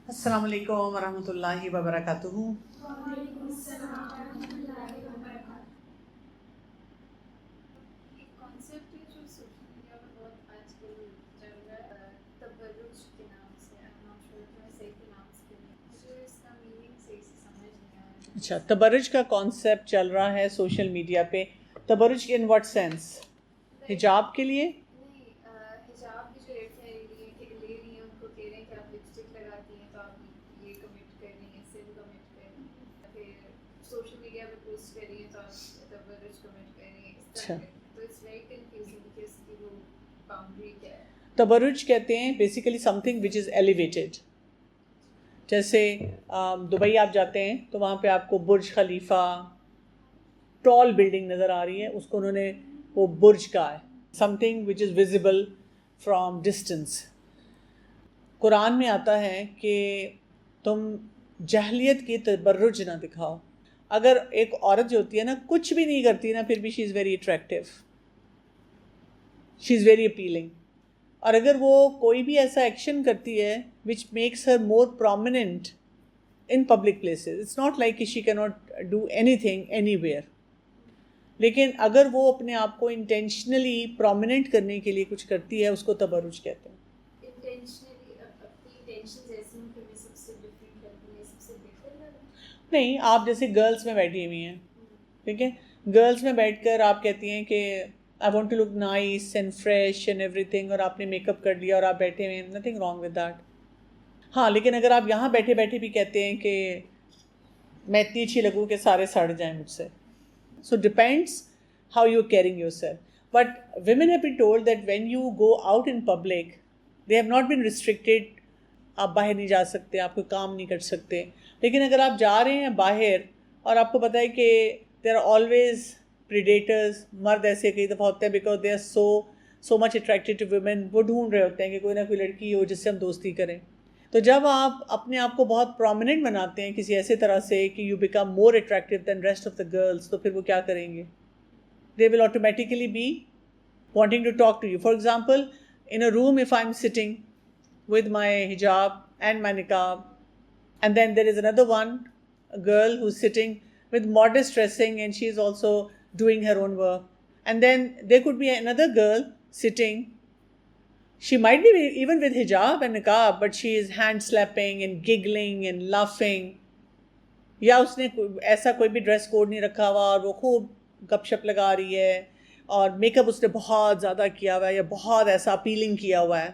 السلام علیکم ورحمۃ اللہ وبرکاتہ. وعلیکم السلام ورحمۃ اللہ وبرکاتہ. ایک کانسیپٹ ہے جو سوشل میڈیا پر بہت آج کل چل رہا ہے، تبرج کے نام سے. I'm not sure کہ میں صحیح پروناؤنس کروں. مجھے اس کا میننگ صحیح سے سمجھ نہیں آ رہا. اچھا، تبرج کا کانسیپٹ چل رہا ہے سوشل میڈیا پہ. تبرج ان واٹ سینس؟ حجاب کے لیے؟ نہیں، حجاب کی جو ریٹ لے رہی ہیں ان کو کہہ رہے ہیں کہ آپ لپسٹک لگاتی ہیں تو آپ یہ کمٹ کر رہی ہیں، سن کمٹ کر رہی ہیں، پھر سوشل میڈیا پہ پوسٹ کر رہی ہیں تو آپ تبرج کمٹ کر رہی ہیں. اس طرح اچھا، تو اٹس ویری کنفیوزنگ کہ اس کی وہ باؤنڈری کیا ہے. تبرج کہتے ہیں basically some thing which is elevated. جیسے دبئی آپ جاتے ہیں تو وہاں پہ آپ کو برج خلیفہ ٹال بلڈنگ نظر آ رہی ہے، اس کو انہوں نے وہ برج کہا ہے. Something which is visible from distance. Quran میں آتا ہے کہ تم جہلیت کی تبرج نہ دکھاؤ. اگر ایک عورت جو ہوتی ہے نا کچھ بھی نہیں کرتی نا پھر بھی she is very attractive, she is very appealing. اور اگر وہ کوئی بھی ایسا ایکشن کرتی ہے which makes her more prominent in public places, it's not like کہ she can not do anything anywhere. لیکن اگر وہ اپنے آپ کو انٹینشنلی پرومیننٹ کرنے کے لیے کچھ کرتی ہے اس کو تبرج کہتے ہیں. انٹینشنلی اپنی انٹینشنز ایسی ہوں کہ میں سب سے ڈفرینٹ لگوں یا سب سے بہتر لگوں. نہیں، آپ جیسے گرلس میں بیٹھی ہوئی ہیں، ٹھیک ہے، گرلس میں بیٹھ کر آپ کہتی ہیں کہ I want to look nice and fresh and everything, اور آپ نے میک اپ کر لیا اور آپ بیٹھے ہوئے ہیں، نتھنگ رانگ ود دیٹ. ہاں، لیکن اگر آپ یہاں بیٹھے بیٹھے بھی کہتے ہیں کہ میں اتنی اچھی لگوں کہ سارے سڑ جائیں مجھ سے. So depends how you caring yourself. But women have been told that when you go out in public they have not been restricted. آپ باہر نہیں جا سکتے، آپ کوئی کام نہیں کر سکتے. لیکن اگر آپ جا رہے ہیں باہر اور آپ کو پتہ ہے کہ دیر آر آلویز پریڈیٹرز، مرد ایسے کئی دفعہ ہوتے ہیں because they are so much attracted to women, وہ ڈھونڈ رہے ہوتے ہیں کہ کوئی نہ کوئی لڑکی ہو جس سے ہم دوستی کریں. تو جب آپ اپنے آپ کو بہت پرومیننٹ بناتے ہیں کسی ایسے طرح سے کہ you become more attractive than rest of the girls, تو پھر وہ کیا کریں گے؟ They will automatically be wanting to talk to you. For example, in a room, if I'm sitting with my hijab and my niqab, and then there is another one, a girl who's sitting with modest dressing and she's also doing her own work, and then there could be another girl sitting, she might be even with hijab and niqab, but she is hand slapping and giggling and laughing. یا اس نے ایسا کوئی بھی dress code نہیں رکھا ہوا اور وہ خوب گپ شپ لگا رہی ہے اور میک اپ اس نے بہت زیادہ کیا ہوا ہے یا بہت ایسا اپیلنگ کیا ہوا ہے.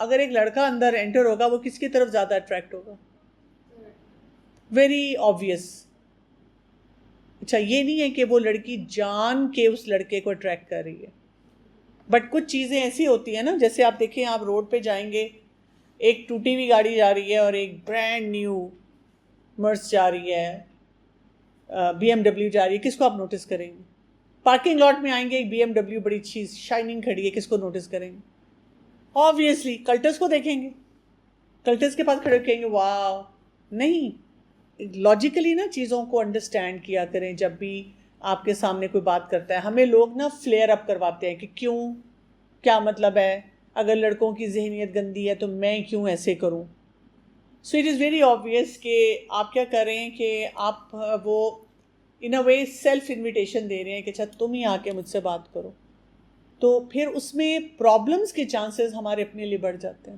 اگر ایک لڑکا اندر انٹر ہوگا وہ کس کی طرف زیادہ اٹریکٹ ہوگا؟ Very obvious. اچھا، یہ نہیں ہے کہ وہ لڑکی جان کے اس لڑکے کو اٹریکٹ کر رہی ہے، بٹ کچھ چیزیں ایسی ہوتی ہیں نا، جیسے آپ دیکھیں آپ روڈ پہ جائیں گے، ایک ٹوٹی ہوئی گاڑی جا رہی ہے اور ایک برانڈ نیو مرس جا رہی ہے، بی ایم ڈبلیو جا رہی ہے، کس کو آپ نوٹس کریں گے؟ پارکنگ لاٹ میں آئیں گے، ایک بی ایم ڈبلیو بڑی اچھی شائننگ کھڑی ہے، کس کو نوٹس کریں گے؟ آبویسلی کلٹس کو دیکھیں گے، کلٹس کے پاس کھڑے کہیں گے واو. نہیں، لاجیکلی نا چیزوں کو انڈرسٹینڈ کیا کریں. جب بھی آپ کے سامنے کوئی بات کرتا ہے، ہمیں لوگ نا فلیئر اپ کرواتے ہیں کہ کیوں، کیا مطلب ہے، اگر لڑکوں کی ذہنیت گندی ہے تو میں کیوں ایسے کروں. So it is very obvious کہ آپ کیا کر رہے ہیں کہ آپ وہ ان اے وے سیلف انویٹیشن دے رہے ہیں کہ اچھا تم ہی آ کے مجھ سے بات کرو. تو پھر اس میں پرابلمس کے چانسز ہمارے اپنے لیے بڑھ جاتے ہیں.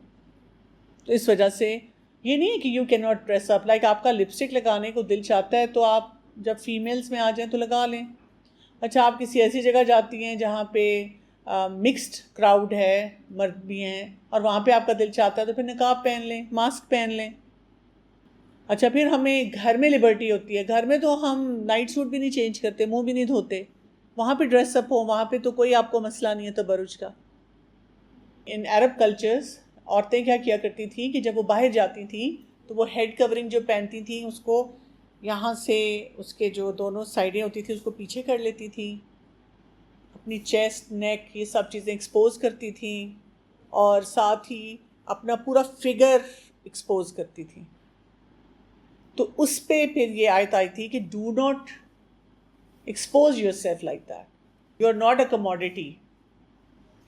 تو اس وجہ سے یہ نہیں ہے کہ یو کی ناٹ ڈریس اپ. لائک آپ کا لپسٹک لگانے کو دل چاہتا ہے تو آپ جب فیمیلس میں آ جائیں تو لگا لیں. اچھا، آپ کسی ایسی جگہ جاتی ہیں جہاں پہ مکسڈ کراؤڈ ہے، مرد بھی ہیں، اور وہاں پہ آپ کا دل چاہتا ہے تو پھر نقاب پہن لیں، ماسک پہن لیں. اچھا، پھر ہمیں گھر میں لبرٹی ہوتی ہے، گھر میں تو ہم نائٹ سوٹ بھی نہیں چینج کرتے، منہ بھی نہیں دھوتے، وہاں پہ ڈریس اپ ہو، وہاں پہ تو کوئی آپ کو مسئلہ نہیں ہے تبرج کا. ان عرب کلچرز عورتیں کیا کیا کرتی تھیں کہ جب وہ باہر جاتی تھیں تو وہ ہیڈ کورنگ جو پہنتی تھیں اس کو یہاں سے اس کے جو دونوں سائڈیں ہوتی تھیں اس کو پیچھے کر لیتی تھیں، اپنی چیسٹ، نیک، یہ سب چیزیں ایکسپوز کرتی تھیں، اور ساتھ ہی اپنا پورا فگر ایکسپوز کرتی تھیں. تو اس پہ پھر یہ آیت آئی تھی کہ do not expose yourself like that, you are not a commodity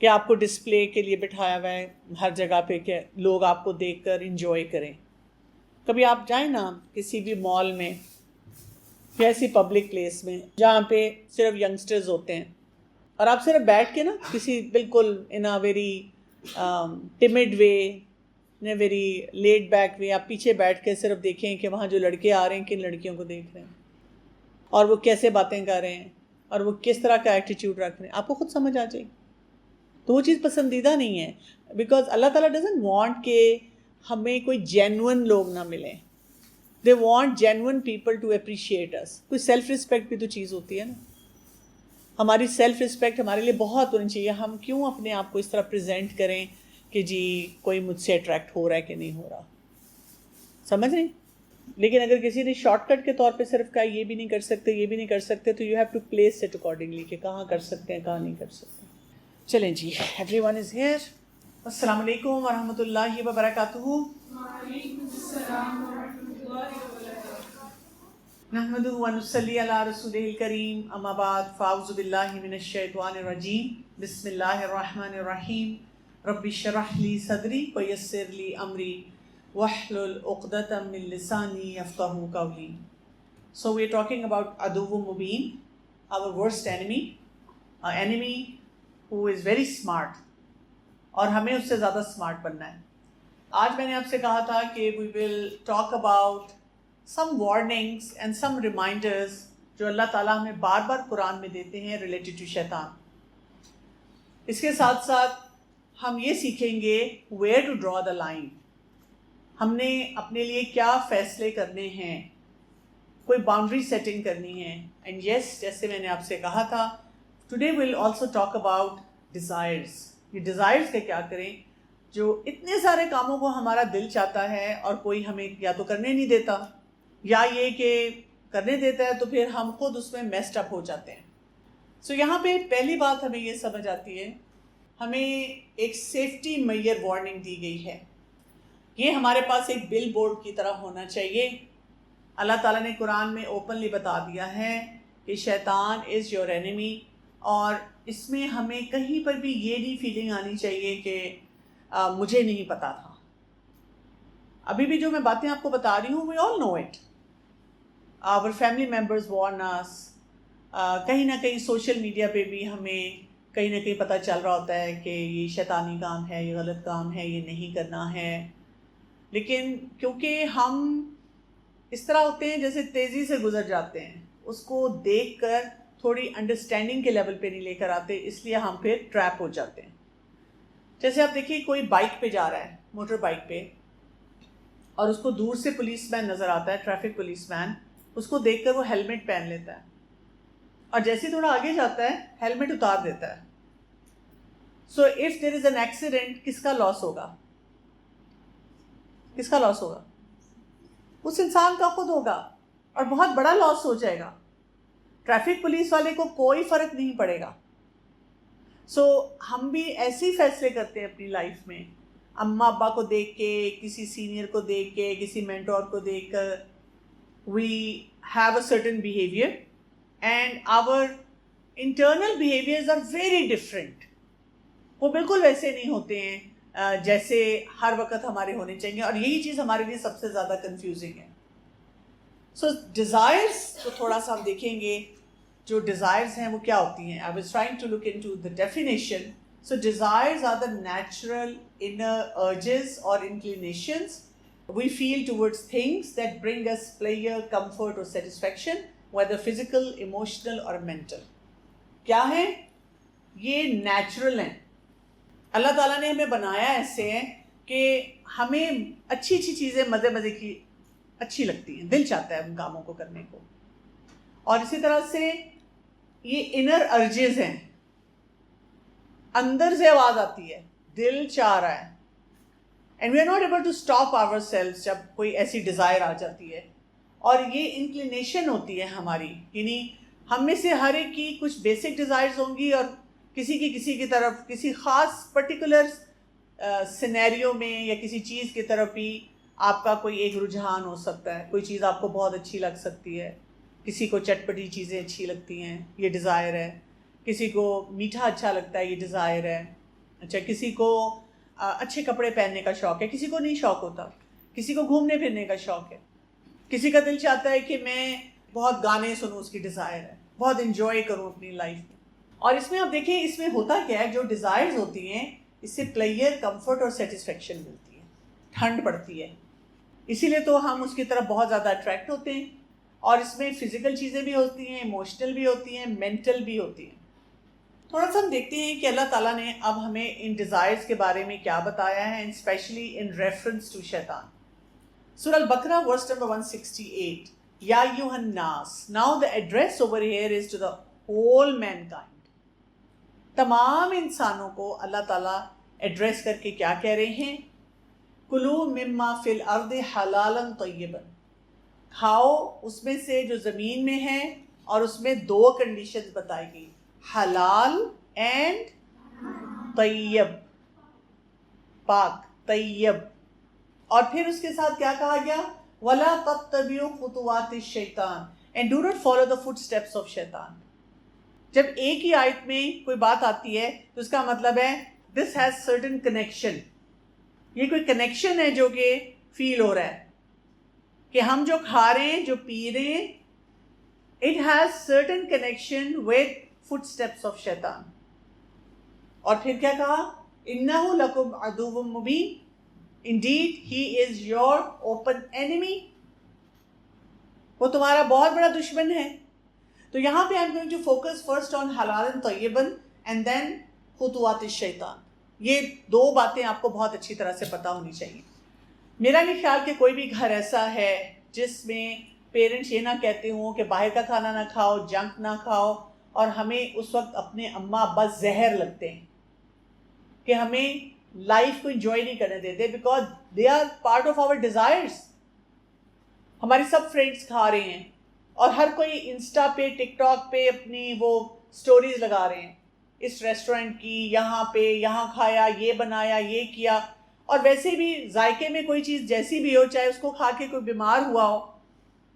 کہ آپ کو ڈسپلے کے لیے بٹھایا ہوا ہے ہر جگہ پہ کہ لوگ آپ کو دیکھ کر انجوائے کریں. کبھی آپ جائیں نا کسی بھی مال میں یا ایسی پبلک پلیس میں جہاں پہ صرف ینگسٹرز ہوتے ہیں، اور آپ صرف بیٹھ کے نا کسی بالکل in a very timid way, in a very laid back way, آپ پیچھے بیٹھ کے صرف دیکھیں کہ وہاں جو لڑکے آ رہے ہیں کن لڑکیوں کو دیکھ رہے ہیں اور وہ کیسے باتیں کر رہے ہیں اور وہ کس طرح کا ایٹیٹیوڈ رکھ رہے ہیں، آپ کو خود سمجھ آ جائے گی. تو وہ چیز پسندیدہ نہیں ہے، بیکاز اللہ تعالیٰ ڈزنٹ وانٹ کہ ہمیں کوئی جینون لوگ نہ ملیں. They want genuine people to appreciate us. کوئی سیلف رسپیکٹ بھی تو چیز ہوتی ہے نا. ہماری سیلف رسپیکٹ ہمارے لیے بہت ہونی چاہیے. ہم کیوں اپنے آپ کو اس طرح پریزنٹ کریں کہ جی کوئی مجھ سے اٹریکٹ ہو رہا ہے کہ نہیں ہو رہا، سمجھ رہے ہیں؟ لیکن اگر کسی نے شارٹ کٹ کے طور پہ صرف کہا یہ بھی نہیں کر سکتے یہ بھی نہیں کر سکتے، تو you have to place it accordingly کہ کہاں کر سکتے ہیں کہاں نہیں کر سکتے. چلیں جی، ایوری ون از ہیئر. السلام علیکم ورحمۃ اللہ وبرکاتہ. نحمدہ ونصلی علی رسولہ الکریم، اما بعد، فاعوذ باللہ من الشیطان الرجیم. بسم اللہ الرحمن الرحیم. رب اشرح لی صدری ویسر لی امری واحلل عقدۃ من لسانی یفقہوا قولی. So we are talking about عدو مبین, our worst enemy, an enemy who is very smart, اور ہمیں اس سے زیادہ اسمارٹ بننا ہے. آج میں نے آپ سے کہا تھا کہ we will talk about some warnings and some reminders جو اللہ تعالیٰ ہمیں بار بار قرآن میں دیتے ہیں related to شیطان. اس کے ساتھ ساتھ ہم یہ سیکھیں گے where to draw the line. ہم نے اپنے لیے کیا فیصلے کرنے ہیں، کوئی باؤنڈری سیٹنگ کرنی ہے. اینڈ یس، جیسے میں نے آپ سے کہا تھا، today will also talk about desires. یہ ڈیزائرز کا کیا کریں جو اتنے سارے کاموں کو ہمارا دل چاہتا ہے اور کوئی ہمیں یا تو کرنے نہیں دیتا، یا یہ کہ کرنے دیتا ہے تو پھر ہم خود اس میں میسڈ اپ ہو جاتے ہیں. سو یہاں پہ پہلی بات ہمیں یہ سمجھ آتی ہے، ہمیں ایک سیفٹی میئر وارننگ دی گئی ہے. یہ ہمارے پاس ایک بل بورڈ کی طرح ہونا چاہیے. اللہ تعالیٰ نے قرآن میں اوپنلی بتا دیا ہے کہ شیطان از یور اینیمی، اور اس میں ہمیں کہیں پر بھی یہ نہیں فیلنگ آنی چاہیے کہ مجھے نہیں پتا تھا. ابھی بھی جو میں باتیں آپ کو بتا رہی ہوں، we all know it. Our family members warn us. کہیں نہ کہیں سوشل میڈیا پہ بھی ہمیں کہیں نہ کہیں پتہ چل رہا ہوتا ہے کہ یہ شیطانی کام ہے، یہ غلط کام ہے، یہ نہیں کرنا ہے. لیکن کیونکہ ہم اس طرح ہوتے ہیں جیسے تیزی سے گزر جاتے ہیں، اس کو دیکھ کر تھوڑی انڈرسٹینڈنگ کے لیول پہ نہیں لے کر آتے، اس لیے ہم پھر ٹریپ ہو جاتے ہیں. جیسے آپ دیکھیے کوئی بائک پہ جا رہا ہے، موٹر بائک پہ، اور اس کو دور سے پولیس مین نظر آتا ہے، ٹریفک پولیس مین. اس کو دیکھ کر وہ ہیلمٹ پہن لیتا ہے، اور جیسے تھوڑا آگے جاتا ہے ہیلمٹ اتار دیتا ہے. So if there is an accident, کس کا لاس ہوگا؟ کس کا لاس ہوگا؟ اس انسان کا خود ہوگا، اور بہت بڑا لاس ہو جائے گا. ٹریفک پولیس والے کو کوئی فرق نہیں پڑے گا. سو ہم بھی ایسے ہی فیصلے کرتے ہیں اپنی لائف میں، اماں ابا کو دیکھ کے، کسی سینئر کو دیکھ کے، کسی مینٹور کو دیکھ کر. We have a certain behaviour and our internal behaviours are very different. وہ بالکل ویسے نہیں ہوتے ہیں جیسے ہر وقت ہمارے ہونے چاہیے، اور یہی چیز ہمارے لیے سب سے زیادہ کنفیوزنگ ہے. سو ڈیزائرس کو تھوڑا سا ہم دیکھیں گے. جو ڈیزائرز ہیں وہ کیا ہوتی ہیں. I was trying to look into the definition. So desires are the natural inner urges اور inclinations we feel towards things that bring us pleasure, comfort or satisfaction, whether physical, emotional or mental. کیا ہیں؟ یہ natural ہیں. اللہ تعالیٰ نے ہمیں بنایا ایسے ہیں کہ ہمیں اچھی اچھی چیزیں مزے کی اچھی لگتی ہیں، دل چاہتا ہے ان کاموں کو کرنے کو. اور اسی طرح سے یہ انر ارجز ہیں، اندر سے آواز آتی ہے، دل چاہ رہا ہے. And we are not able to stop ourselves جب کوئی ایسی ڈیزائر آ جاتی ہے. اور یہ انکلینیشن ہوتی ہے ہماری، یعنی ہم میں سے ہر ایک کی کچھ بیسک ڈیزائرز ہوں گی، اور کسی کی طرف کسی خاص پرٹیکولر سینیریو میں یا کسی چیز کی طرف بھی آپ کا کوئی ایک رجحان ہو سکتا ہے. کوئی چیز آپ کو بہت اچھی لگ سکتی ہے، کسی کو چٹپٹی چیزیں اچھی لگتی ہیں، یہ ڈیزائر ہے. کسی کو میٹھا اچھا لگتا ہے، یہ ڈیزائر ہے. اچھا، کسی کو اچھے کپڑے پہننے کا شوق ہے، کسی کو نہیں شوق ہوتا. کسی کو گھومنے پھرنے کا شوق ہے, کسی کا دل چاہتا ہے کہ میں بہت گانے سنوں, اس کی ڈیزائر ہے, بہت انجوائے کروں اپنی لائف میں. اور اس میں آپ دیکھیں اس میں ہوتا کیا ہے, جو ڈیزائرز ہوتی ہیں اس سے پلیئر کمفرٹ اور سیٹسفیکشن ملتی ہے, ٹھنڈ پڑتی ہے, اسی لیے تو ہم اس کی طرف بہت زیادہ اٹریکٹ ہوتے ہیں. اور اس میں فزیکل چیزیں بھی ہوتی ہیں, ایموشنل بھی ہوتی ہیں, مینٹل بھی ہوتی ہیں. تھوڑا سا ہم دیکھتے ہیں کہ اللہ تعالیٰ نے اب ہمیں ان ڈیزائرز کے بارے میں کیا بتایا ہے, اسپیشلی ان ریفرنس ٹو شیطان. سورہ البقرہ ورس نمبر 168, یا ایھا الناس. Now the address over here is to the whole mankind. تمام انسانوں کو اللہ تعالیٰ ایڈریس کر کے کیا کہہ رہے ہیں, کلوا مما فی الارض حلالا طیبا. کھاؤ اس میں سے جو زمین میں ہے, اور اس میں 2 کنڈیشنز بتائی گئی, حلال اینڈ طیب, پاک طیب. اور پھر اس کے ساتھ کیا کہا گیا, وَلَا تَتَّبِعُوا خُطُوَاتِ الشَّيْطَانِ, and do not follow the footsteps of شیطان. جب ایک ہی آیت میں کوئی بات آتی ہے تو اس کا مطلب ہے this has certain connection. یہ کوئی کنیکشن ہے جو کہ فیل ہو رہا ہے کہ ہم جو کھا رہے ہیں, جو پی رہے ہیں, it has certain connection with footsteps of شیطان. اور پھر کیا کہا, إِنَّهُ لَكُمْ عَدُوٌّ مُبِينٌ, indeed he is your open enemy. وہ تمہارا بہت بڑا دشمن ہے. تو یہاں پہ I'm going to focus first on حلالاً طیباً and then خطوات الشیطان. یہ 2 باتیں آپ کو بہت اچھی طرح سے پتہ ہونی چاہیے. میرا نہیں خیال کہ کوئی بھی گھر ایسا ہے جس میں پیرنٹس یہ نہ کہتے ہوں کہ باہر کا کھانا نہ کھاؤ, جنک نہ کھاؤ, اور ہمیں اس وقت اپنے اماں ابا زہر لگتے ہیں کہ ہمیں لائف کو انجوائے نہیں کرنے دیتے, because they are part of our desires. ہماری سب فرینڈس کھا رہے ہیں اور ہر کوئی انسٹا پہ, ٹک ٹاک پہ اپنی وہ سٹوریز لگا رہے ہیں, اس ریسٹورنٹ کی, یہاں پہ, یہاں کھایا, یہ بنایا, یہ کیا. اور ویسے بھی ذائقے میں کوئی چیز جیسی بھی ہو, چاہے اس کو کھا کے کوئی بیمار ہوا ہو,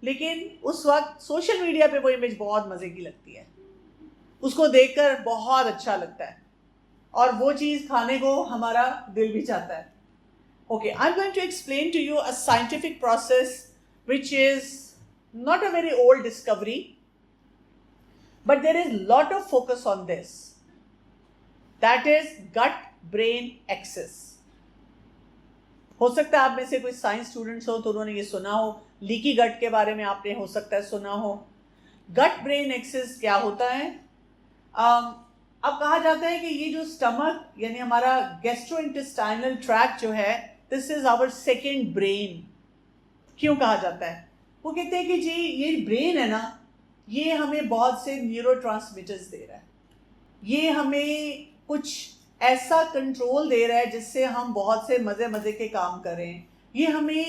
لیکن اس وقت سوشل میڈیا پہ وہ امیج بہت مزے کی لگتی ہے, اس کو دیکھ کر بہت اچھا لگتا ہے, اور وہ چیز کھانے کو ہمارا دل بھی چاہتا ہے. Okay, I'm going to explain to you a scientific process which is not a very old discovery, but there is lot of focus on this. That is gut-brain axis. ہو سکتا ہے آپ میں سے کوئی سائنس اسٹوڈنٹس ہو تو انہوں نے یہ سنا ہو, لیکی گٹ کے بارے میں آپ نے ہو سکتا ہے سنا ہو. گٹ برین ایکسس کیا ہوتا ہے؟ اب کہا جاتا ہے کہ یہ جو اسٹمک یعنی ہمارا گیسٹرو انٹسٹائنل ٹریکٹ جو ہے, دس از آور سیکنڈ برین. کیوں کہا جاتا ہے؟ وہ کہتے ہیں کہ جی یہ برین ہے نا, یہ ہمیں بہت سے نیورو ٹرانسمیٹرز دے رہا ہے, یہ ہمیں کچھ ایسا کنٹرول دے رہا ہے جس سے ہم بہت سے مزے کے کام کریں, یہ ہمیں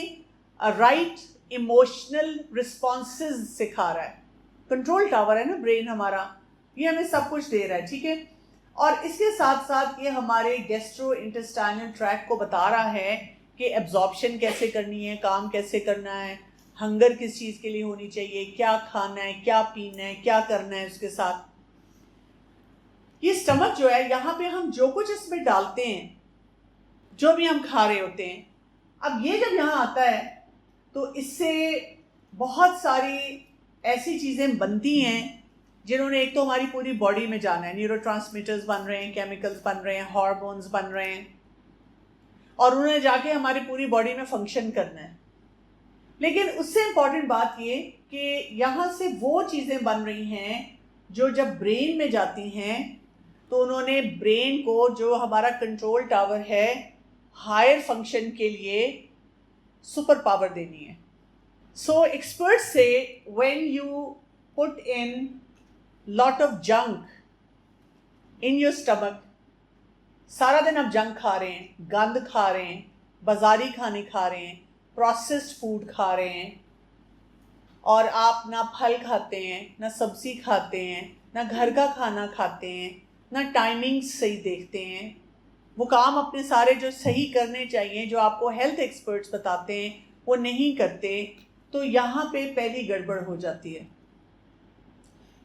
رائٹ ایموشنل رسپانسز سکھا رہا ہے. کنٹرول ٹاور ہے نا برین ہمارا, یہ ہمیں سب کچھ دے رہا ہے, ٹھیک ہے. اور اس کے ساتھ ساتھ یہ ہمارے گیسٹرو انٹسٹائنل ٹریکٹ کو بتا رہا ہے کہ ایبزارپشن کیسے کرنی ہے, کام کیسے کرنا ہے, ہنگر کس چیز کے لیے ہونی چاہیے, کیا کھانا ہے, کیا پینا ہے, کیا کرنا ہے اس کے ساتھ. یہ اسٹمک جو ہے, یہاں پہ ہم جو کچھ اس میں ڈالتے ہیں, جو بھی ہم کھا رہے ہوتے ہیں, اب یہ جب یہاں آتا ہے تو اس سے بہت ساری ایسی چیزیں بنتی ہیں جنہوں نے ایک تو ہماری پوری باڈی میں جانا ہے, نیورو ٹرانسمیٹرز بن رہے ہیں, کیمیکلز بن رہے ہیں, ہارمونز بن رہے ہیں, اور انہوں نے جا کے ہماری پوری باڈی میں فنکشن کرنا ہے. لیکن اس سے امپورٹنٹ بات یہ کہ یہاں سے وہ چیزیں بن رہی ہیں جو جب برین میں جاتی ہیں تو انہوں نے برین کو, جو ہمارا کنٹرول ٹاور ہے, ہائر فنکشن کے لیے سپر پاور دینی ہے. سو ایکسپرٹس سے when you put in lot of junk in your stomach, سارا دن آپ جنک کھا رہے ہیں, گند کھا رہے ہیں, بازاری کھانے کھا رہے ہیں, پروسیسڈ فوڈ کھا رہے ہیں, اور آپ نہ پھل کھاتے ہیں, نہ سبزی کھاتے ہیں, نہ گھر کا کھانا کھاتے ہیں, نہ ٹائمنگ صحیح دیکھتے ہیں, وہ کام اپنے سارے جو صحیح کرنے چاہیے, جو آپ کو ہیلتھ ایکسپرٹس بتاتے ہیں, وہ نہیں کرتے, تو یہاں پہ پہلی گڑبڑ ہو جاتی ہے.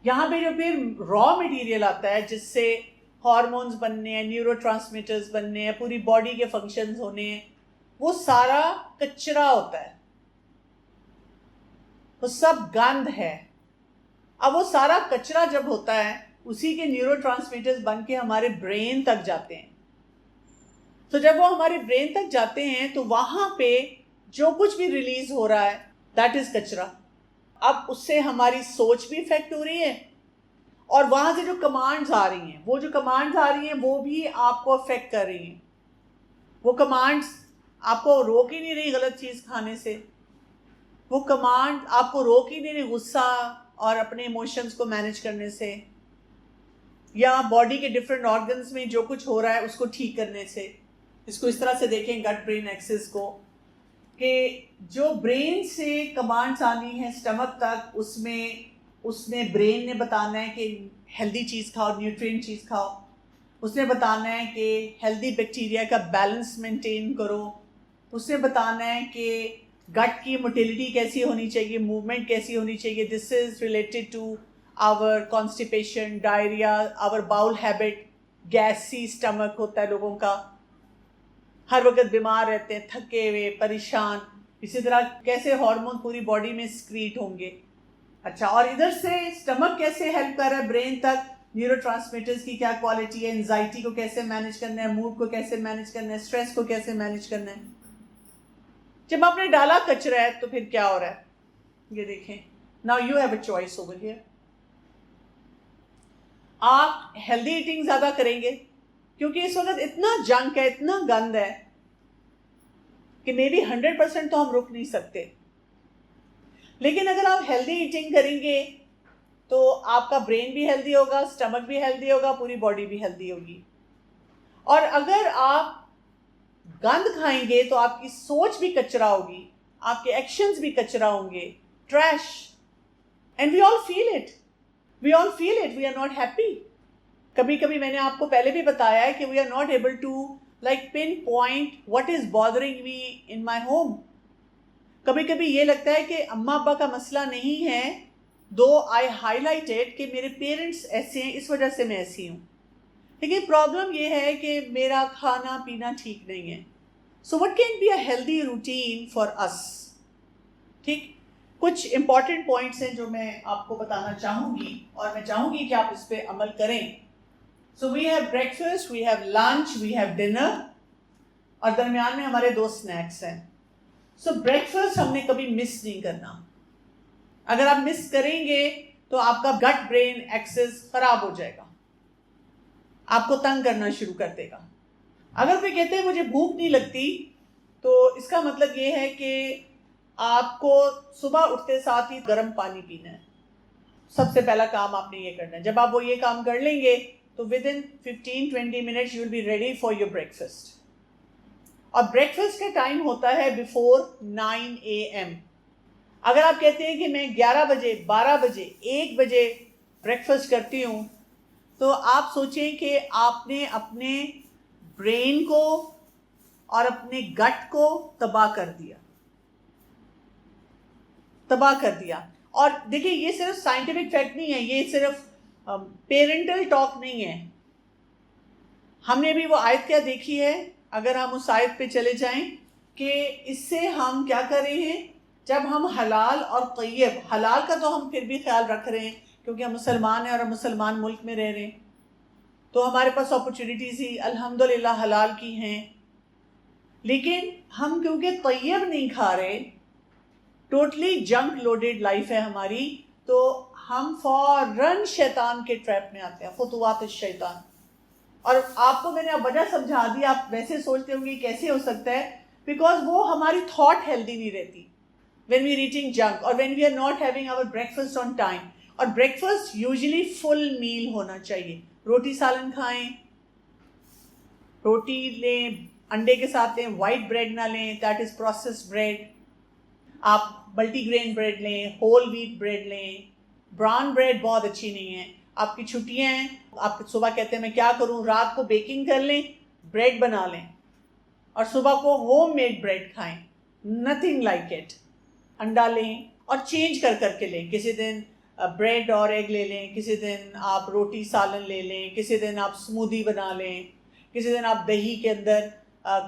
یہاں پہ جو پھر را مٹیریل آتا ہے جس سے ہارمونز بننے ہیں, نیورو ٹرانسمیٹرز بننے ہیں, پوری باڈی کے فنکشنز ہونے ہیں, وہ سارا کچرا ہوتا ہے، وہ سب گند ہے. اب وہ سارا کچرا جب ہوتا ہے اسی کے نیورو ٹرانسمیٹرز بن کے ہمارے برین تک جاتے ہیں. تو جب وہ ہمارے برین تک جاتے ہیں تو وہاں پہ جو کچھ بھی ریلیز ہو رہا ہے دیٹ از کچرا. اب اس سے ہماری سوچ بھی افیکٹ ہو رہی ہے، اور وہاں سے جو کمانڈز آ رہی ہیں، وہ جو کمانڈز آ رہی ہیں وہ بھی آپ کو افیکٹ کر رہی ہیں. وہ کمانڈز آپ کو روک ہی نہیں رہی غلط چیز کھانے سے، وہ کمانڈ آپ کو روک ہی نہیں رہی غصہ اور اپنے ایموشنز کو مینیج کرنے سے، یا باڈی کے ڈفرینٹ آرگنز میں جو کچھ ہو رہا ہے اس کو ٹھیک کرنے سے. اس کو اس طرح سے دیکھیں گٹ برین ایکسس کو، کہ جو برین سے کمانڈس آنی ہے اسٹمک تک، اس نے برین نے بتانا ہے کہ ہیلدی چیز کھاؤ، نیوٹرینٹ چیز کھاؤ. اس نے بتانا ہے کہ ہیلدی بیکٹیریا کا بیلنس مینٹین کرو. اس نے بتانا ہے کہ گٹ کی موٹیلٹی کیسی ہونی چاہیے، موومنٹ کیسی ہونی چاہیے. This is related to our constipation, diarrhoea, our bowel habit. Gassy stomach ہوتا ہے لوگوں کا، ہر وقت بیمار رہتے ہیں، تھکے ہوئے، پریشان. اسی طرح کیسے ہارمون پوری باڈی میں سکریٹ ہوں گے. اچھا، اور ادھر سے اسٹمک کیسے ہیلپ کر رہا ہے برین تک، نیورو ٹرانسمیٹرز کی کیا کوالٹی ہے، انزائٹی کو کیسے مینیج کرنا ہے، موڈ کو کیسے مینیج کرنا ہے، اسٹریس کو کیسے مینیج کرنا ہے. جب آپ نے ڈالا کچرا ہے تو پھر کیا ہو رہا ہے، یہ دیکھیں. Now you have a choice over here. آپ ہیلدی ایٹنگ زیادہ کریں گے کیونکہ اس وقت اتنا جنک ہے، اتنا گند ہے کہ مے بی 100% تو ہم رک نہیں سکتے. لیکن اگر آپ ہیلدی ایٹنگ کریں گے تو آپ کا برین بھی ہیلدی ہوگا، اسٹمک بھی ہیلدی ہوگا، پوری باڈی بھی ہیلدی ہوگی. اور اگر آپ گند کھائیں گے تو آپ کی سوچ بھی کچرا ہوگی، آپ کے ایکشنز بھی کچرا ہوں گے، trash. And we all feel it, we all feel it, we are not happy. کبھی کبھی میں نے آپ کو پہلے بھی بتایا ہے کہ we are not able to like pinpoint what is bothering me in my home. کبھی کبھی یہ لگتا ہے کہ اماں ابا کا مسئلہ نہیں ہے، دو آئی ہائی لائٹڈ کہ میرے پیرنٹس ایسے ہیں اس وجہ سے میں ایسی ہوں، لیکن پرابلم یہ ہے کہ میرا کھانا پینا ٹھیک نہیں ہے. So what can be a healthy routine for us. ٹھیک، کچھ امپورٹنٹ پوائنٹس ہیں جو میں آپ کو بتانا چاہوں گی، اور میں چاہوں گی کہ آپ اس پہ عمل کریں. So we have breakfast, we have lunch, we have dinner, اور درمیان میں ہمارے 2 اسنیکس ہیں. سو بریکفاسٹ ہم نے کبھی مس نہیں کرنا. اگر آپ مس کریں گے تو آپ کا گٹ برین ایکسس خراب ہو جائے گا، آپ کو تنگ کرنا شروع کر دے گا. اگر کوئی کہتے ہیں مجھے بھوک نہیں لگتی تو اس کا مطلب یہ ہے کہ آپ کو صبح اٹھتے ساتھ ہی گرم پانی پینا ہے. سب سے پہلا کام آپ نے یہ کرنا ہے. جب آپ وہ یہ کام کر لیں گے تو within 15-20 minutes you will be ready for your breakfast. اور بریکفاسٹ کا ٹائم ہوتا ہے بیفور 9 AM. اگر آپ کہتے ہیں کہ میں 11 بجے، 12 بجے، 1 بجے بریکفاسٹ کرتی ہوں، تو آپ سوچیں کہ آپ نے اپنے برین کو اور اپنے گٹ کو تباہ کر دیا، تباہ کر دیا. اور دیکھیں یہ صرف سائنٹیفک فیکٹ نہیں ہے، یہ صرف پیرنٹل ٹاک نہیں ہے. ہم نے بھی وہ آیت کیا دیکھی ہے، اگر ہم اس آیت پہ چلے جائیں کہ اس سے ہم کیا کر رہے ہیں. جب ہم حلال اور طیب، حلال کا تو ہم پھر بھی خیال رکھ رہے ہیں کیونکہ ہم مسلمان ہیں اور ہم مسلمان ملک میں رہ رہے ہیں، تو ہمارے پاس اپرچونیٹیز ہی الحمدللہ حلال کی ہیں. لیکن ہم کیونکہ طیب نہیں کھا رہے، ٹوٹلی جنک لوڈیڈ لائف ہے ہماری، تو ہم فوراً شیطان کے ٹریپ میں آتے ہیں، خطوات الشیطان. اور آپ کو میں نے اب وجہ سمجھا دی. آپ ویسے سوچتے ہوں گے کیسے ہو سکتا ہے، بیکاز وہ ہماری تھاٹ ہیلدی نہیں رہتی when we are eating junk اور when we are not having our breakfast on time. اور بریکفاسٹ یوزلی فل میل ہونا چاہیے. روٹی سالن کھائیں، روٹی لیں، انڈے کے ساتھ لیں، وائٹ بریڈ نہ لیں، دیٹ از پروسیسڈ بریڈ. آپ ملٹی گرین بریڈ لیں، ہول ویٹ بریڈ لیں. براؤن بریڈ بہت اچھی نہیں ہے. آپ کی چھٹیاں ہیں، آپ صبح کہتے ہیں میں کیا کروں، رات کو بیکنگ کر لیں، بریڈ بنا لیں، اور صبح کو ہوم میڈ بریڈ کھائیں. Nothing like it. انڈا لیں اور چینج کر کر کے لیں. کسی دن بریڈ اور ایگ لے لیں، کسی دن آپ روٹی سالن لے لیں، کسی دن آپ اسمودی بنا لیں، کسی دن آپ دہی کے اندر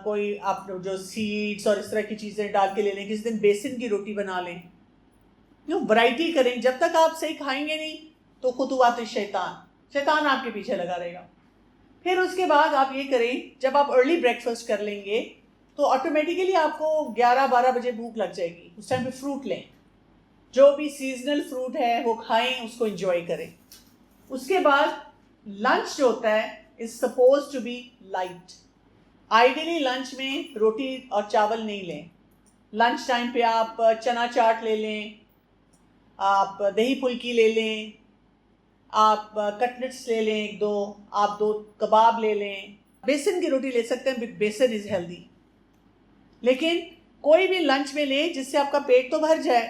کوئی آپ جو سیڈس اور اس طرح کی چیزیں ڈال کے لے لیں, کسی دن بیسن کی روٹی بنا لیں, ورائٹی کریں. جب تک آپ صحیح کھائیں گے نہیں تو خطوات شیطان آپ کے پیچھے لگا رہے گا. پھر اس کے بعد آپ یہ کریں, جب آپ ارلی بریکفاسٹ کر لیں گے تو آٹومیٹیکلی آپ کو 11-12 بجے بھوک لگ جائے گی. اس ٹائم پہ فروٹ لیں, جو بھی سیزنل فروٹ ہے وہ کھائیں, اس کو انجوائے کریں. اس کے بعد لنچ جو ہوتا ہے is suppose to be light. Ideally lunch میں روٹی اور چاول نہیں لیں. لنچ ٹائم پہ آپ چنا چاٹ لے لیں, آپ دہی پھلکی لے لیں, آپ کٹلٹس لے لیں 1-2, آپ 2 کباب لے لیں. بیسن کی روٹی لے سکتے ہیں, بیسن از ہیلدی. لیکن کوئی بھی لنچ میں لیں جس سے آپ کا پیٹ تو بھر جائے.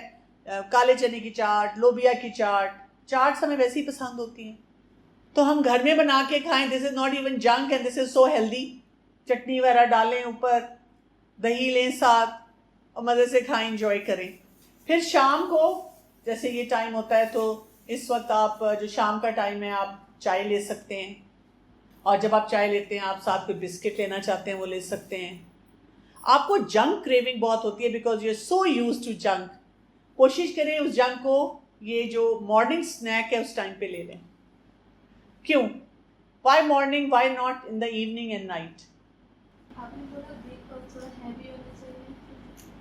کالے چنے کی چاٹ, لوبیا کی چاٹس ہمیں ویسے ہی پسند ہوتی ہیں, تو ہم گھر میں بنا کے کھائیں. This is not even junk and this is so healthy. Chutney وغیرہ ڈالیں اوپر, دہی لیں ساتھ, اور مزے سے کھائیں, انجوائے کریں. پھر شام کو جیسے یہ ٹائم ہوتا ہے تو اس وقت آپ جو شام کا ٹائم ہے آپ چائے لے سکتے ہیں, اور جب آپ چائے لیتے ہیں آپ ساتھ کوئی بسکٹ لینا چاہتے ہیں وہ لے سکتے ہیں. آپ کو جنک کریونگ بہت ہوتی ہے because you are so used to junk. کوشش کریں اس جنک کو یہ جو مارننگ اسنیک ہے اس ٹائم پہ لے لیں. کیوں؟ Why morning, why not in the evening and night? آپ نے بولا بریک فاسٹ تھوڑا ہیوی ہونا چاہیے.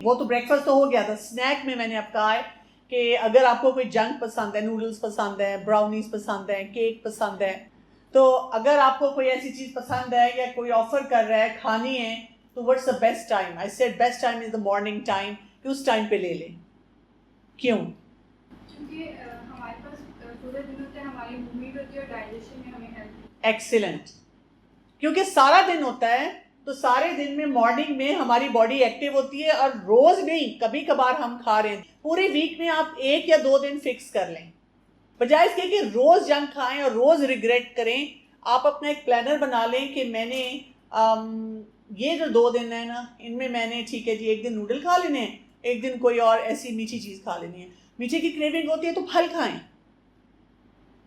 وہ تو بریک فاسٹ تو ہو گیا تھا. اسنیک میں میں نے اب کہا ہے کہ اگر آپ کو کوئی جنک پسند ہے, نوڈلس پسند ہے, براؤنیز پسند ہے, کیک پسند ہے, تو اگر آپ کو کوئی ایسی چیز پسند ہے یا کوئی آفر کر رہا ہے کھانی ہے تو what's the best time? I said best time is the morning time, کہ اس ٹائم پہ لے لیں. کیوں؟ کیونکہ ہمارے پاس پورے دن ہوتے ہیں, ہماری موومنٹ ہوتی ہے اور ڈائجیشن میں ہمیں ہیلپ. ایکسیلنٹ. کیونکہ سارا دن ہوتا ہے تو سارے دن میں مارننگ میں ہماری باڈی ایکٹیو ہوتی ہے, اور روز نہیں, کبھی کبھار ہم کھا رہے ہیں. پورے ویک میں آپ 1 یا 2 دن فکس کر لیں, بجائے اس کے کہ روز جنک کھائیں اور روز ریگریٹ کریں. آپ اپنا ایک پلانر بنا لیں کہ میں نے یہ جو 2 دن ہے نا ان میں نے ٹھیک ہے جی 1 دن نوڈل کھا لینے ہیں, 1 دن کوئی اور ایسی میٹھی چیز کھا لینی ہے. میٹھے کی کریونگ ہوتی ہے تو پھل کھائیں.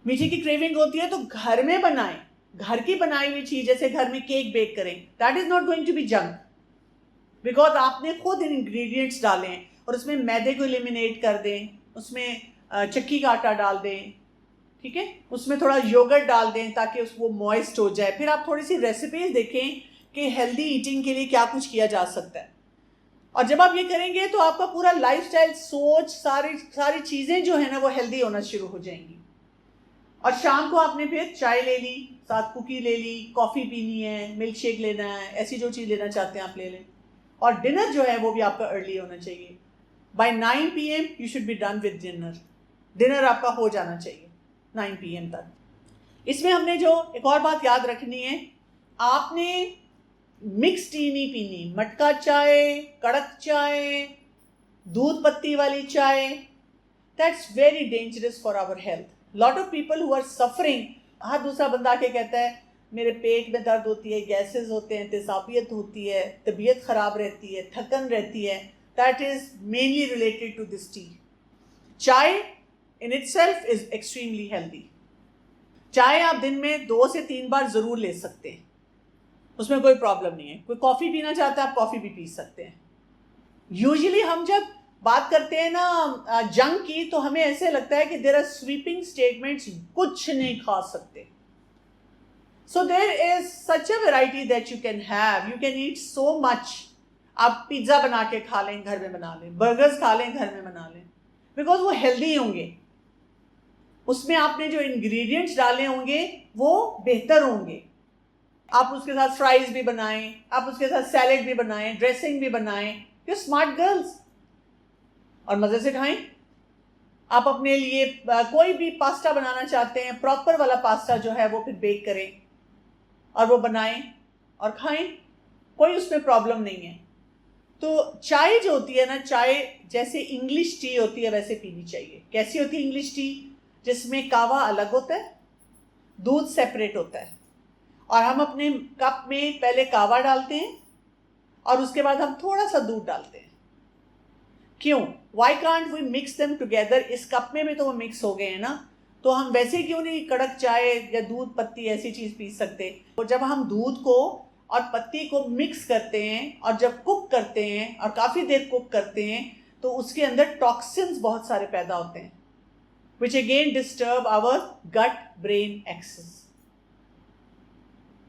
میٹھے کی کریونگ ہوتی ہے تو گھر میں بنائیں, گھر کی بنائی ہوئی چیز, جیسے گھر میں کیک بیک کریں. That is not going to be junk because آپ نے خود انگریڈینٹس ڈالے ہیں, اور اس میں میدے کو ایلیمینیٹ کر دیں, اس میں چکی کا آٹا ڈال دیں, ٹھیک ہے, اس میں تھوڑا یوگرٹ ڈال دیں تاکہ وہ موئسٹ ہو جائے. پھر آپ تھوڑی سی ریسیپیز دیکھیں کہ ہیلدی ایٹنگ کے لیے کیا کچھ کیا جا سکتا ہے. اور جب آپ یہ کریں گے تو آپ کا پورا لائف سٹائل, سوچ, ساری چیزیں جو ہیں نا وہ ہیلدی ہونا شروع ہو جائیں گی. اور شام کو آپ نے پھر چائے لے لی, ساتھ کوکی لے لی, کافی پینی ہے, ملک شیک لینا ہے, ایسی جو چیز لینا چاہتے ہیں آپ لے لیں. اور ڈنر جو ہے وہ بھی آپ کا ارلی ہونا چاہیے. By 9 PM you should be done with dinner. Dinner آپ کا ہو جانا چاہیے 9 PM تک. اس میں ہم نے جو ایک اور بات یاد رکھنی ہے, آپ نے مکس ٹی نہیں پینی. مٹکا چائے, کڑک چائے, دودھ پتی والی چائے, that's very dangerous for our health. Lot of people who are suffering. ہر دوسرا بندہ کے کہتا ہے میرے پیٹ میں درد ہوتی ہے, گیسز ہوتے ہیں, تیزابیت ہوتی ہے, طبیعت خراب رہتی ہے, تھکن رہتی ہے. That is mainly related to this tea. چائے in itself is extremely healthy. چائے آپ دن میں 2 سے 3 بار ضرور لے سکتے ہیں, اس میں کوئی پرابلم نہیں ہے. کوئی کافی پینا چاہتا ہے آپ کافی بھی پی سکتے ہیں. یوزلی ہم جب بات کرتے ہیں نا جنک کی تو ہمیں ایسے لگتا ہے کہ دیر آر سویپنگ اسٹیٹمنٹس, کچھ نہیں کھا سکتے. So there is such a variety that you can have, you can eat so much. آپ پیزا بنا کے کھا لیں, گھر میں بنا لیں, برگرز کھا لیں, گھر میں بنا لیں, بیکاز وہ ہیلدی ہوں گے. اس میں آپ نے جو انگریڈینٹس ڈالے ہوں گے وہ بہتر ہوں گے. آپ اس کے ساتھ فرائز بھی بنائیں, آپ اس کے ساتھ سیلڈ بھی بنائیں, ڈریسنگ بھی بنائیں. یو اسمارٹ گرلز, اور مزے سے کھائیں. آپ اپنے لیے کوئی بھی پاستا بنانا چاہتے ہیں, پراپر والا پاستا جو ہے وہ پھر بیک کریں اور وہ بنائیں اور کھائیں, کوئی اس میں پرابلم نہیں ہے. تو چائے جو ہوتی ہے نا, چائے جیسے انگلش ٹی ہوتی ہے ویسے پینی چاہیے. کیسی ہوتی ہے انگلش ٹی؟ جس میں کہوہ الگ ہوتا ہے, دودھ سیپریٹ ہوتا ہے, اور ہم اپنے کپ میں پہلے کہوہ ڈالتے ہیں اور اس کے بعد ہم تھوڑا سا دودھ ڈالتے ہیں. کیوں؟ Why can't we mix them together? اس کپ میں بھی تو وہ مکس ہو گئے ہیں نا, تو ہم ویسے کیوں نہیں کڑک چائے یا دودھ پتی ایسی چیز پی سکتے؟ اور جب ہم دودھ کو اور پتی کو مکس کرتے ہیں اور جب کوک کرتے ہیں اور کافی دیر کوک کرتے ہیں تو اس کے اندر ٹاکسنز بہت سارے پیدا ہوتے ہیں which again disturb our gut-brain axis.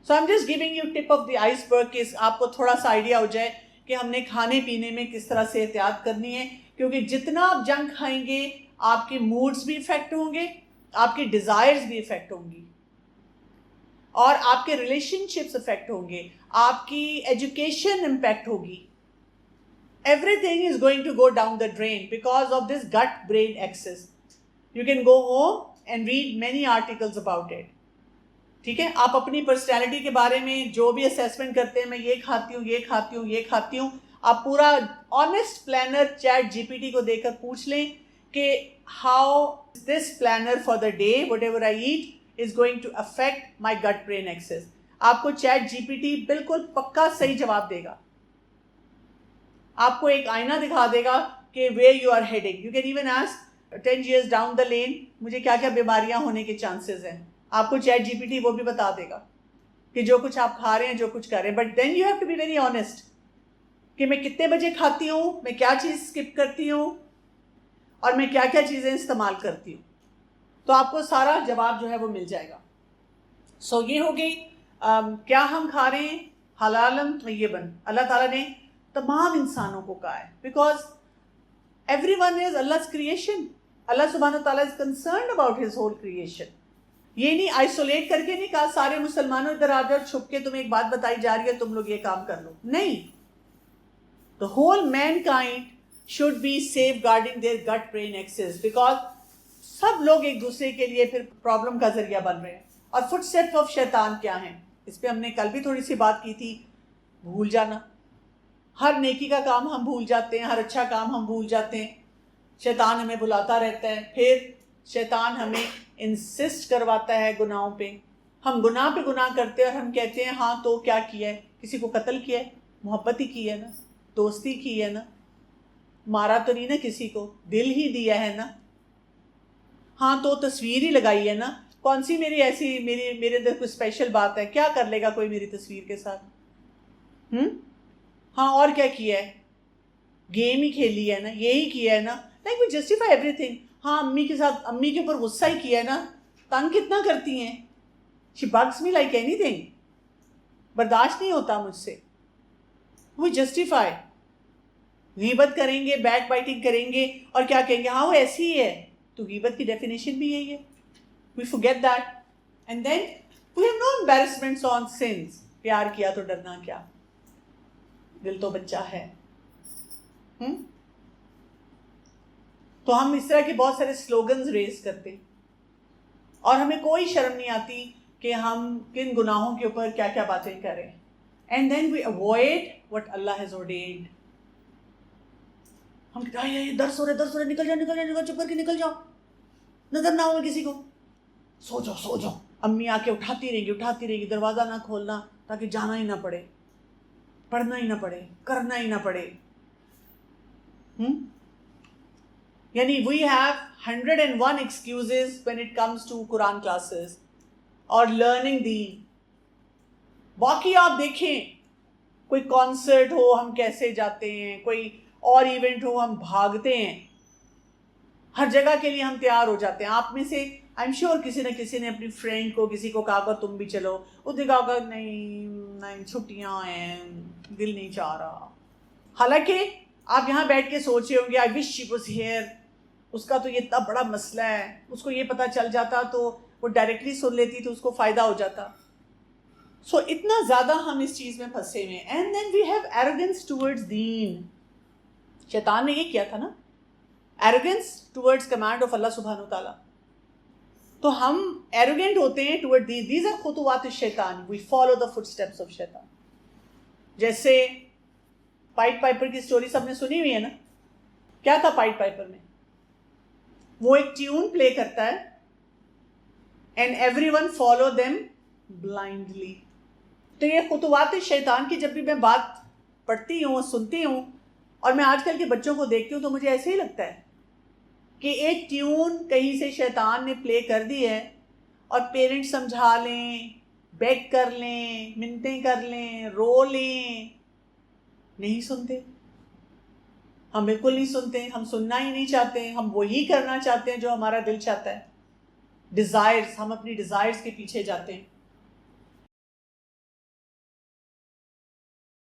So I'm just giving you tip of the iceberg کہ آپ کو تھوڑا سا آئیڈیا ہو جائے کہ ہم نے کھانے پینے میں کس طرح سے احتیاط کرنی ہے، کیونکہ جتنا آپ جنک کھائیں گے آپ کے موڈز بھی افیکٹ ہوں گے، آپ کی ڈیزائرز بھی افیکٹ ہوں گی، اور آپ کے ریلیشن شپس افیکٹ ہوں گے، آپ کی ایجوکیشن امپیکٹ ہوگی. Everything is going to go down the drain because of this gut-brain axis. You can go home and read many articles about it. ٹھیک ہے، آپ اپنی پرسنالٹی کے بارے میں جو بھی اسیسمنٹ کرتے ہیں، میں یہ کھاتی ہوں، یہ کھاتی ہوں، یہ کھاتی ہوں، آپ پورا honest planner chat G P T کو دے کر پوچھ لیں کہ how this planner for the day whatever I eat is going to affect my gut brain Axis. آپ کو چیٹ جی پی ٹی بالکل پکا صحیح جواب دے گا، آپ کو ایک آئینہ دکھا دے گا کہ where you are heading. You can even ask 10 years down the lane مجھے کیا کیا بیماریاں ہونے کے چانسز ہیں، آپ کو چیٹ جی پی ٹی وہ بھی بتا دے گا کہ جو کچھ آپ کھا رہے ہیں، جو کچھ کر رہے ہیں. But then you have to be very honest کہ میں کتنے بجے کھاتی ہوں، میں کیا چیز اسکپ کرتی ہوں، اور میں کیا کیا چیزیں استعمال کرتی ہوں. تو آپ کو سارا جواب جو ہے وہ مل جائے گا. سو یہ ہو گئی کیا ہم کھا رہے ہیں حلالن طیبن. اللہ تعالیٰ نے تمام انسانوں کو کہا ہے because every one is Allah's creation. اللہ سبحانہ تعالیٰ is concerned about his whole creation. یہ نہیں آئسولیٹ کر کے نہیں کہا سارے مسلمانوں ادھر آ جاؤ، چھپ کے تمہیں ایک بات بتائی جا رہی ہے تم لوگ یہ کام کر لو. نہیں، the whole mankind should be safeguarding their gut brain axis because سب لوگ ایک دوسرے کے لیے پھر پرابلم کا ذریعہ بن رہے ہیں. اور فٹ اسٹیپ آف شیطان کیا ہیں، اس پہ ہم نے کل بھی تھوڑی سی بات کی تھی. بھول جانا، ہر نیکی کا کام ہم بھول جاتے ہیں، ہر اچھا کام ہم بھول جاتے ہیں. شیطان ہمیں بلاتا رہتا ہے، پھر شیطان ہمیں انسسٹ کرواتا ہے گناہوں پہ. ہم گناہ پہ گناہ کرتے ہیں اور ہم کہتے ہیں ہاں تو کیا کیا ہے، کسی کو قتل کیا ہے، محبت ہی کی ہے نا، دوستی کی ہے نا، مارا تو نہیں نا کسی کو، دل ہی دیا ہے نا، ہاں تو تصویر ہی لگائی ہے نا. کون سی میری ایسی میرے اندر کوئی اسپیشل بات ہے، کیا کر لے گا کوئی میری تصویر کے ساتھ؟ ہاں اور کیا کیا ہے، گیم ہی کھیلی ہے نا، یہی کیا ہے نا. Like we justify everything. ہاں امی کے ساتھ، امی کے اوپر غصہ ہی کیا ہے نا، تنگ کتنا کرتی ہیں، she bugs me like anything, برداشت نہیں ہوتا مجھ سے. وی جسٹیفائی، غیبت کریں گے، بیک بائٹنگ کریں گے اور کیا کہیں گے، ہاں وہ ایسی ہی ہے. تو غیبت کی ڈیفینیشن بھی یہی ہے. وی forget that and then we have no embarrassments on sins. پیار کیا تو ڈرنا کیا، دل تو بچہ ہے. تو ہم اس طرح کے بہت سارے سلوگنز ریز کرتے اور ہمیں کوئی شرم نہیں آتی کہ ہم کن گناہوں کے اوپر کیا کیا باتیں کریں. And then we avoid what Allah has ordained. ہم درس ہو رہے، نکل جاؤ، چپ کر کے نکل جاؤ، نظر نہ ہو کسی کو، سو جاؤ. امی آ کے اٹھاتی رہیں گی، دروازہ نہ کھولنا تاکہ جانا ہی نہ پڑے، پڑھنا ہی نہ پڑے، کرنا ہی نہ پڑے. یعنی we have 101 excuses when it comes to Quran classes اور لرننگ دین. باقی آپ دیکھیں کوئی کانسرٹ ہو ہم کیسے جاتے ہیں، کوئی اور ایونٹ ہو ہم بھاگتے ہیں، ہر جگہ کے لیے ہم تیار ہو جاتے ہیں. آپ میں سے آئی ایم شیور کسی نہ کسی نے اپنی فرینڈ کو، کسی کو کہا تم بھی چلو، اس نے کہا نہیں چھٹیاں ہیں، دل نہیں چاہ رہا. حالانکہ آپ یہاں بیٹھ کے سوچ رہے ہوں گے آئی وش شی واز ہیئر، اس کا تو یہ اتنا بڑا مسئلہ ہے، اس کو یہ پتہ چل جاتا تو وہ ڈائریکٹلی سن لیتی تو اس کو فائدہ ہو جاتا. سو اتنا زیادہ ہم اس چیز میں پھنسے ہوئے ہیں. And then we have arrogance towards them. شیطان نے یہ کیا تھا نا، ایروگنس ٹورڈز کمانڈ آف اللہ سبحانہ تعالیٰ. تو ہم ایروگنٹ ہوتے ہیں ٹورڈ دیز آر خطوات الشیطان. We follow the footsteps of شیطان. جیسے پائٹ پائپر کی سٹوری سب نے سنی ہوئی ہے نا. کیا تھا پائٹ پائپر میں؟ وہ ایک ٹیون پلے کرتا ہے and every one follow them blindly. تو یہ خطوات شیطان کی جب بھی میں بات پڑھتی ہوں، سنتی ہوں، اور میں آج کل کے بچوں کو دیکھتی ہوں تو مجھے ایسے ہی لگتا ہے کہ ایک ٹیون کہیں سے شیطان نے پلے کر دی ہے اور پیرنٹس سمجھا لیں، بیگ کر لیں, منتیں کر لیں, رو لیں, نہیں سنتے. ہم بالکل نہیں سنتے, ہم سننا ہی نہیں چاہتے, ہم وہی کرنا چاہتے ہیں جو ہمارا دل چاہتا ہے. ڈیزائرز, ہم اپنی ڈیزائرز کے پیچھے جاتے ہیں.